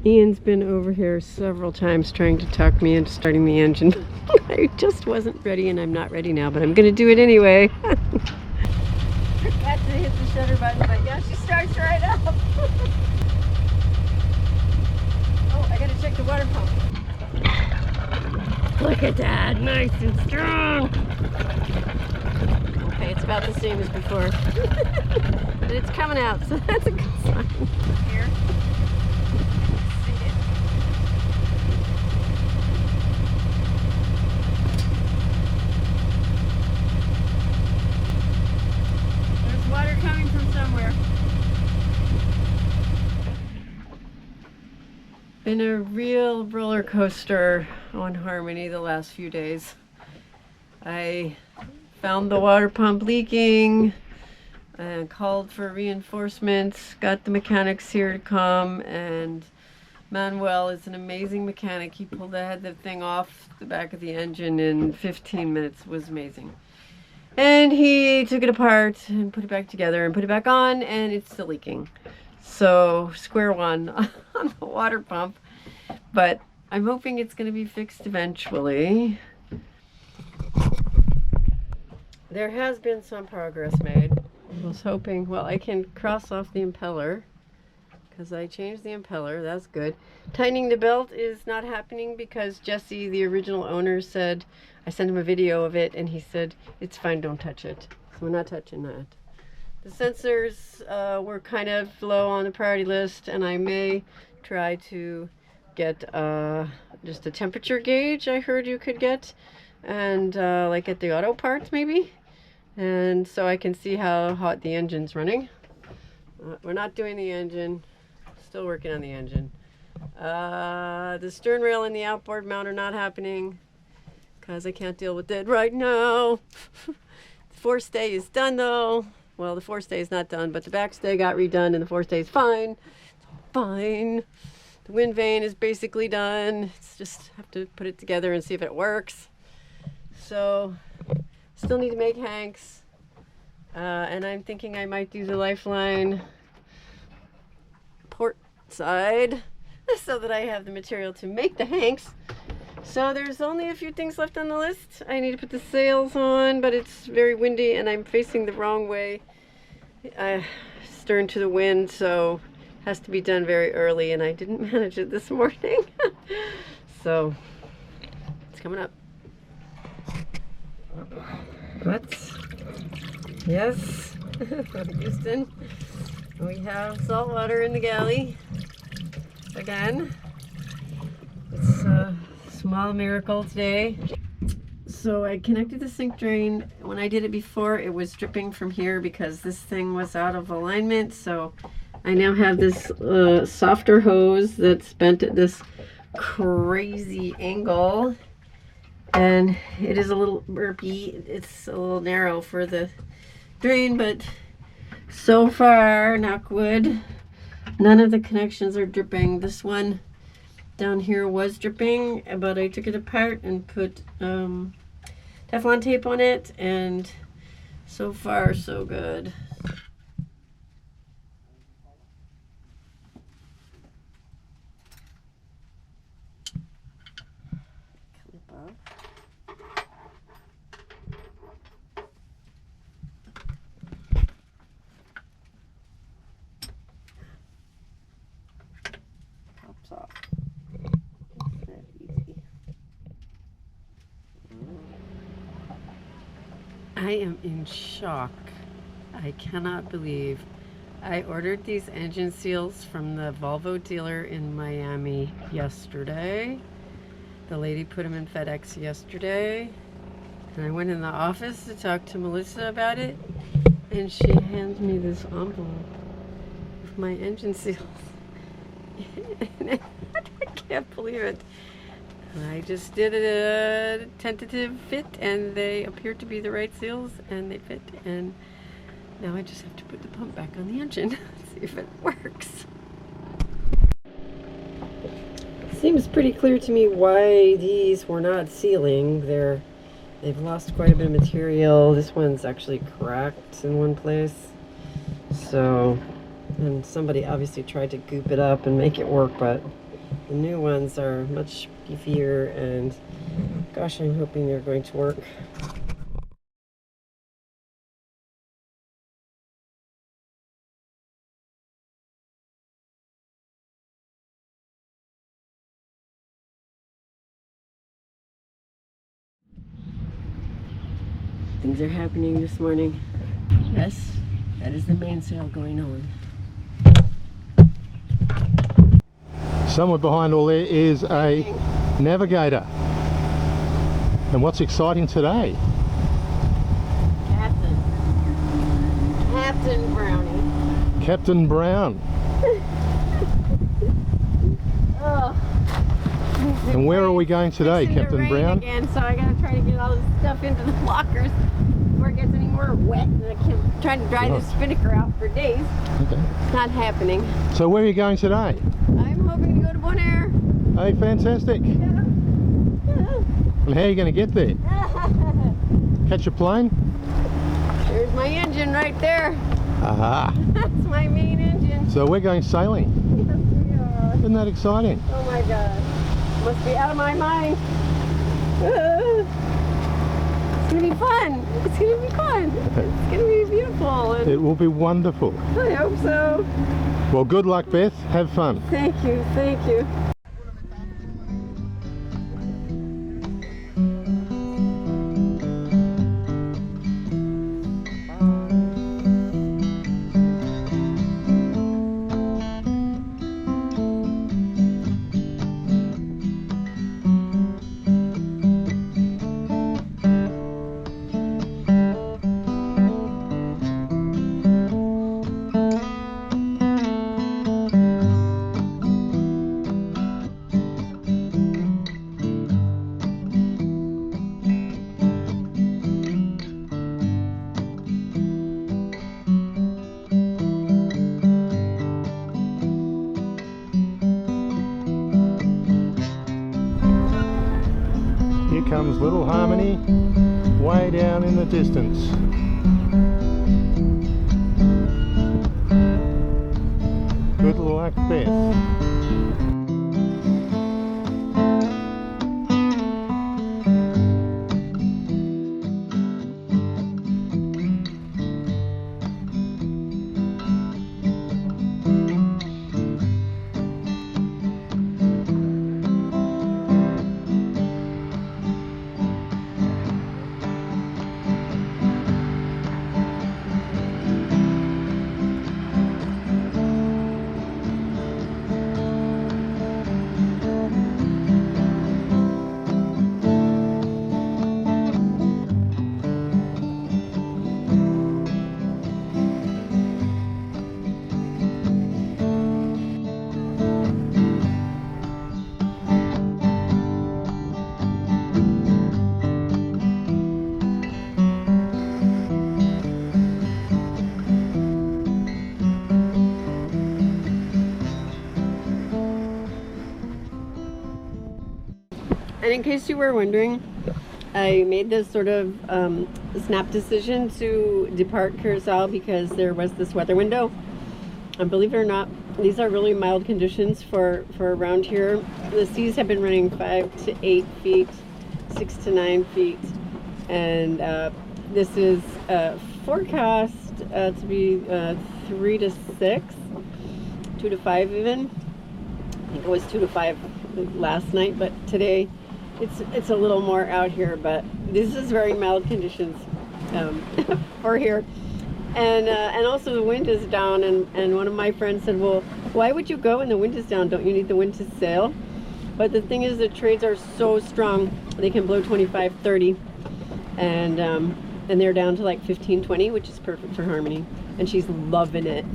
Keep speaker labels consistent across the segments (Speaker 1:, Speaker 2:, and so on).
Speaker 1: Ian's been over here several times trying to talk me into starting the engine. I just wasn't ready, and I'm not ready now, but I'm gonna do it anyway. Had to hit the shutter button, but yeah, she starts right up. Oh, I gotta check the water pump. Look at that, nice and strong. Okay, it's about the same as before. But it's coming out, so that's a good sign. Here. There's water coming from somewhere. Been a real roller coaster on Harmony the last few days. I found the water pump leaking and called for reinforcements, got the mechanics here to come, and Manuel is an amazing mechanic. He pulled the thing off the back of the engine in 15 minutes. It was amazing. And he took it apart and put it back together and put it back on, and it's still leaking. So square one on the water pump, but I'm hoping it's going to be fixed eventually. There has been some progress made. I was hoping, well, I can cross off the impeller because I changed the impeller. That's good. Tightening the belt is not happening because Jesse, the original owner, said, I sent him a video of it and he said, it's fine, don't touch it. So we're not touching that. The sensors were kind of low on the priority list, and I may try to get just a temperature gauge I heard you could get, and like at the auto parts maybe, and so I can see how hot the engine's running. We're not doing the engine, still working on the engine. The stern rail and the outboard mount are not happening because I can't deal with it right now. The forestay is done though. Well, the forestay is not done, but the backstay got redone and the forestay is fine. It's fine. The wind vane is basically done. It's just have to put it together and see if it works. So, still need to make hanks. And I'm thinking I might do the lifeline port side so that I have the material to make the hanks. So there's only a few things left on the list. I need to put the sails on, but it's very windy and I'm facing the wrong way, stern to the wind, so it has to be done very early, and I didn't manage it this morning. So it's coming up. What? Yes, Houston, we have salt water in the galley again. It's small miracle today. So I connected the sink drain. When I did it before, it was dripping from here because this thing was out of alignment. So I now have this softer hose that's bent at this crazy angle, and it is a little burpy. It's a little narrow for the drain, but so far, knock wood, none of the connections are dripping. This one down here was dripping, but I took it apart and put Teflon tape on it, and so far so good. Clip off. Pops off. I am in shock. I cannot believe I ordered these engine seals from the Volvo dealer in Miami yesterday. The lady put them in FedEx yesterday, and I went in the office to talk to Melissa about it, and she hands me this envelope with my engine seals. I can't believe it. I just did a tentative fit, and they appear to be the right seals, and they fit, and now I just have to put the pump back on the engine, see if it works. Seems pretty clear to me why these were not sealing. They've lost quite a bit of material. This one's actually cracked in one place. So, and somebody obviously tried to goop it up and make it work, but The new ones are much beefier, and gosh, I'm hoping they're going to work. Things are happening this morning. Yes, that is the mainsail going on.
Speaker 2: Somewhere behind all there is a navigator. And what's exciting today?
Speaker 1: Captain Brownie.
Speaker 2: Captain Brown.
Speaker 1: Oh.
Speaker 2: And where are we going today,
Speaker 1: It's in the
Speaker 2: Captain
Speaker 1: rain
Speaker 2: Brown?
Speaker 1: Again, so I gotta try to get all this stuff into the lockers before it gets any more wet. And I can't try to dry this spinnaker out for days.
Speaker 2: Okay.
Speaker 1: It's not happening.
Speaker 2: So where are you going today?
Speaker 1: I'm hoping to go to Bonaire.
Speaker 2: Hey, fantastic.
Speaker 1: Yeah.
Speaker 2: And how are you going to get there? Catch a plane?
Speaker 1: There's my engine right there.
Speaker 2: Aha.
Speaker 1: That's my main engine.
Speaker 2: So we're going sailing.
Speaker 1: Yes, we are.
Speaker 2: Isn't that exciting?
Speaker 1: Oh my god. Must be out of my mind. It's gonna be fun. It's gonna be fun. It's gonna be beautiful. And
Speaker 2: It will be wonderful.
Speaker 1: I hope so.
Speaker 2: Well, good luck, Beth. Have fun.
Speaker 1: Thank you. Thank you.
Speaker 2: Here comes Little Harmony, way down in the distance. Good luck, Beth. And in case you were wondering, I made this sort of snap decision to depart Curaçao because there was this weather window. And believe it or not, these are really mild conditions for around here. The seas have been running 5 to 8 feet, 6 to 9 feet. And this is forecast to be 3 to 6, 2 to 5 even. I think it was 2 to 5 last night, but today it's a little more out here, but this is very mild conditions for here. And also the wind is down, and one of my friends said, well, why would you go when the wind is down? Don't you need the wind to sail? But the thing is, the trades are so strong, they can blow 25, 30, and they're down to like 15, 20, which is perfect for Harmony, and she's loving it.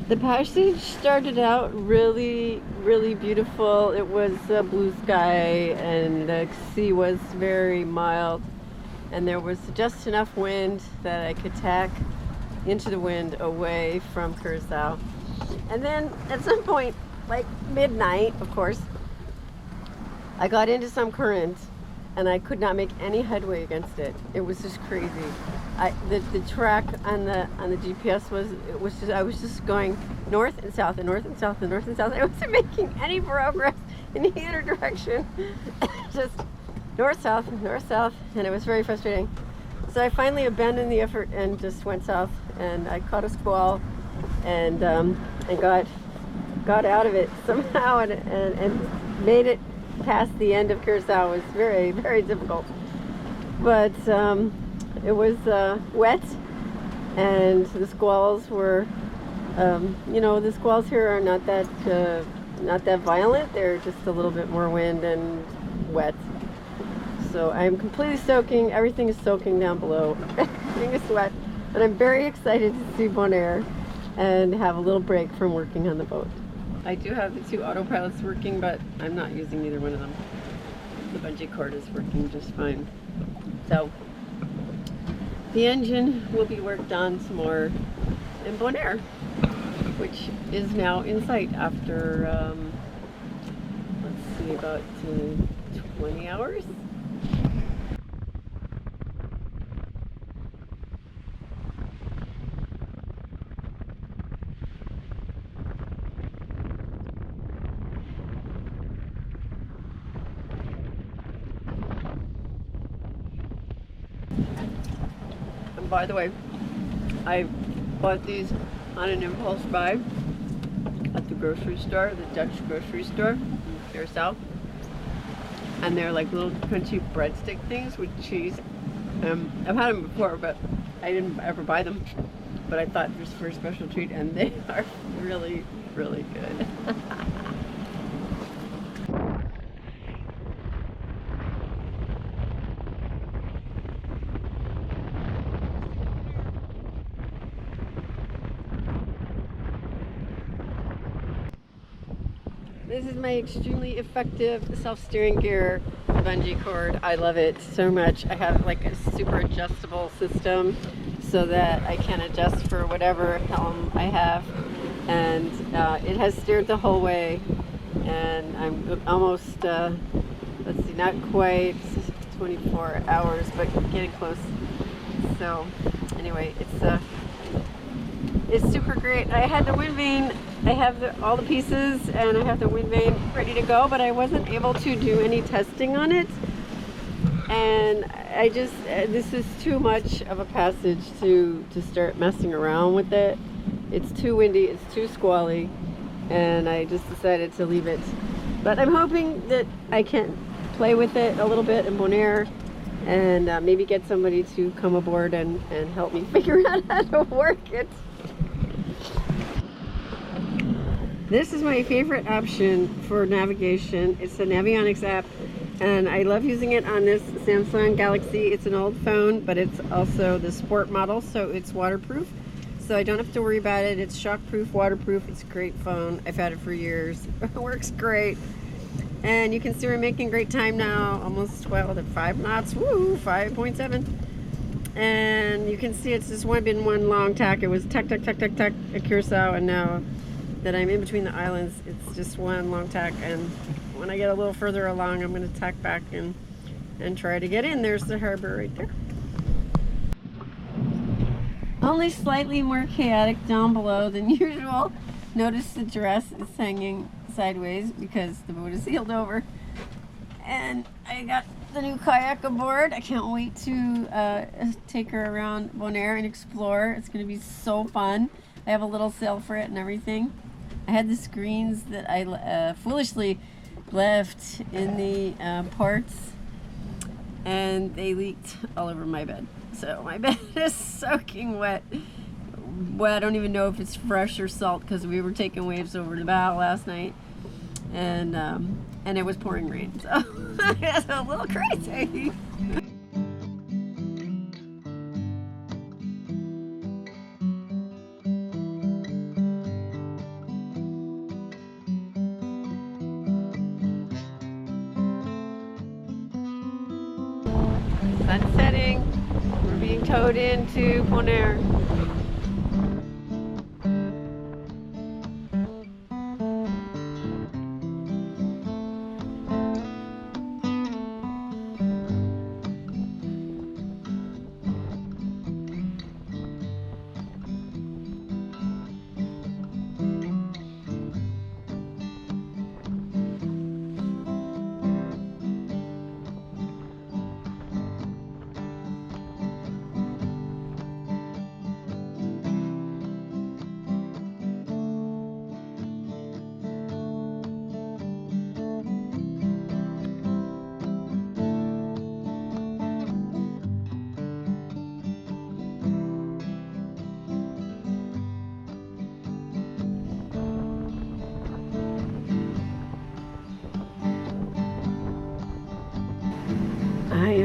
Speaker 2: The passage started out really, really beautiful. It was blue sky, and the sea was very mild, and there was just enough wind that I could tack into the wind away from Curaçao. And then at some point, like midnight, of course, I got into some current, and I could not make any headway against it. It was just crazy. The track on the GPS I was just going north and south and north and south and north and south. I wasn't making any progress in either direction. Just north south, and it was very frustrating. So I finally abandoned the effort and just went south, and I caught a squall, and got out of it somehow, and made it past the end of Curaçao. It was very, very difficult, but it was wet, and the squalls were, the squalls here are not that violent. They're just a little bit more wind and wet. So I'm completely soaking. Everything is soaking down below. Everything is wet, and I'm very excited to see Bonaire and have a little break from working on the boat. I do have the 2 autopilots working, but I'm not using either one of them. The bungee cord is working just fine. So the engine will be worked on some more in Bonaire, which is now in sight after, let's see, about 20 hours. By the way, I bought these on an impulse buy at the grocery store, the Dutch grocery store in Curaçao. And they're like little crunchy breadstick things with cheese. I've had them before, but I didn't ever buy them. But I thought just for a special treat, and they are really, really good. This is my extremely effective self-steering gear bungee cord. I love it so much. I have like a super adjustable system so that I can adjust for whatever helm I have, and it has steered the whole way, and I'm almost let's see, not quite 24 hours, but getting close. So anyway, it's super great. I had the wind vane. I have all the pieces, and I have the wind vane ready to go, but I wasn't able to do any testing on it. And I just, this is too much of a passage to start messing around with it. It's too windy, it's too squally, and I just decided to leave it. But I'm hoping that I can play with it a little bit in Bonaire, and maybe get somebody to come aboard and help me figure out how to work it. This is my favorite option for navigation. It's the Navionics app, and I love using it on this Samsung Galaxy. It's an old phone, but it's also the sport model, so it's waterproof. So I don't have to worry about it. It's shockproof, waterproof. It's a great phone. I've had it for years. It works great. And you can see we're making great time now. Almost 12 at 5 knots. Woo, 5.7. And you can see it's just been one long tack. It was tack, tack, tack, tack, tack at Curaçao, and now that I'm in between the islands, it's just one long tack, and when I get a little further along, I'm going to tack back and try to get in. There's the harbor right there. Only slightly more chaotic down below than usual. Notice the dress is hanging sideways because the boat is sealed over, and I got the new kayak aboard. I can't wait to take her around Bonaire and explore. It's going to be so fun. I have a little sail for it and everything. I had the screens that I foolishly left in the ports, and they leaked all over my bed. So my bed is soaking wet. Well, I don't even know if it's fresh or salt because we were taking waves over the bow last night, and it was pouring rain. So it's a little crazy. Sun's setting. We're being towed into Bonaire.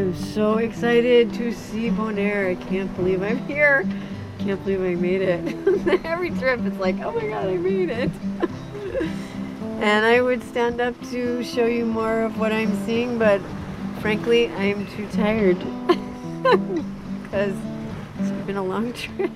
Speaker 1: I'm so excited to see Bonaire. I can't believe I'm here. Can't believe I made it. Every trip it's like, oh my god, I made it. And I would stand up to show you more of what I'm seeing, but frankly, I am too tired because it's been a long trip.